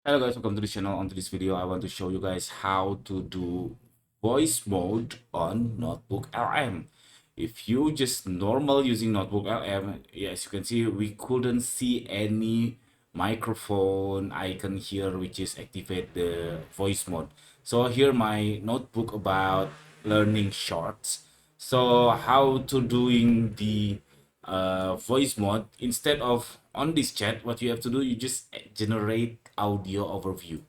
Hello guys, welcome to the channel. On this video, I want to show you guys how to do voice mode on Notebook LM. If you just normal using Notebook LM, yes, you can see we couldn't see any microphone icon here, which is activate the voice mode. So here my notebook about learning shorts. So how to doing the voice mode, instead of on this chat, what you have to do, you just generate audio overview.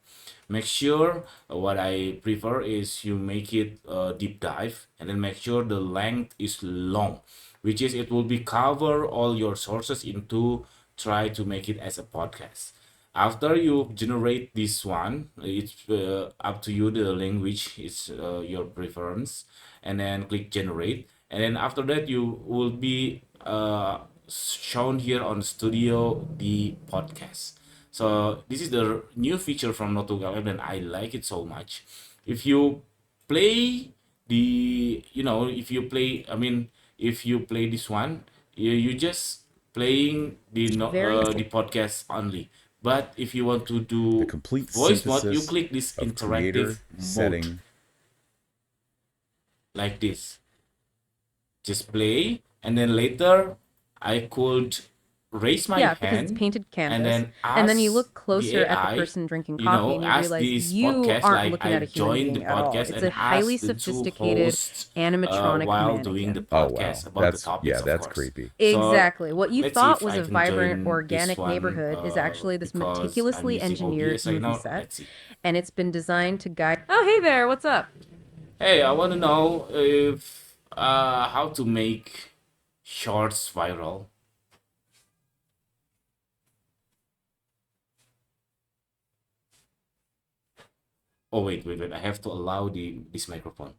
Make sure what I prefer is you make it deep dive, and then make sure the length is long, which is it will be cover all your sources into try to make it as a podcast. After you generate this one, it's up to you the language is your preference, and then click generate, and then after that you will be shown here on studio the podcast. So this is the new feature from NotebookLM and I like it so much. If you play the, if you play, if you play this one, you just playing the the podcast only. But if you want to The do complete voice mode, you synthesis click this of interactive creator, mode setting. like this. Just play, and then later I could raise my Yeah, because it's hand painted canvas. and then And then you ask look the closer at the AI, person drinking coffee and you ask realize this you podcast, aren't like looking I at a human joined the being at all. podcast It's and a highly ask the two sophisticated hosts animatronic while doing the mannequin. Oh podcast wow, about the that's topics, of that's course. creepy. Exactly. So What you let's see thought if was I a can vibrant, join this organic one neighborhood is actually this because I'm meticulously using engineered OBS right movie now. set. Let's see. And it's been designed to guide. Oh, hey there. What's up? Hey, I want to know if how to make shorts viral. Oh wait, I have to allow this microphone.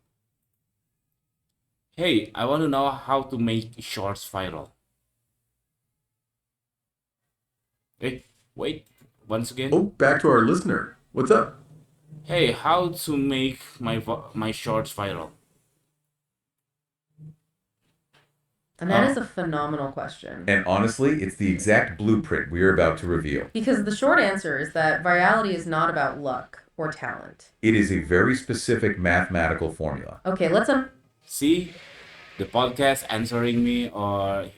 Hey, I want to know how to make shorts viral. Hey, wait, once again. Oh, back to our listener. What's up? Hey, how to make my shorts viral? And that is a phenomenal question. And honestly, it's the exact blueprint we are about to reveal. Because the short answer is that virality is not about luck or talent. It is a very specific mathematical formula. Okay, let's See, the podcast answering me, or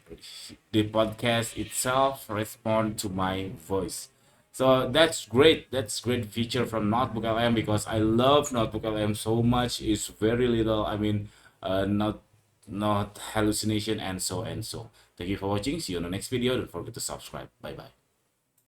the podcast itself respond to my voice. So that's great. That's great feature from NotebookLM, because I love NotebookLM so much. It's very little. Not hallucination and so and so. Thank you for watching. See you on the next video. Don't forget to subscribe. Bye bye.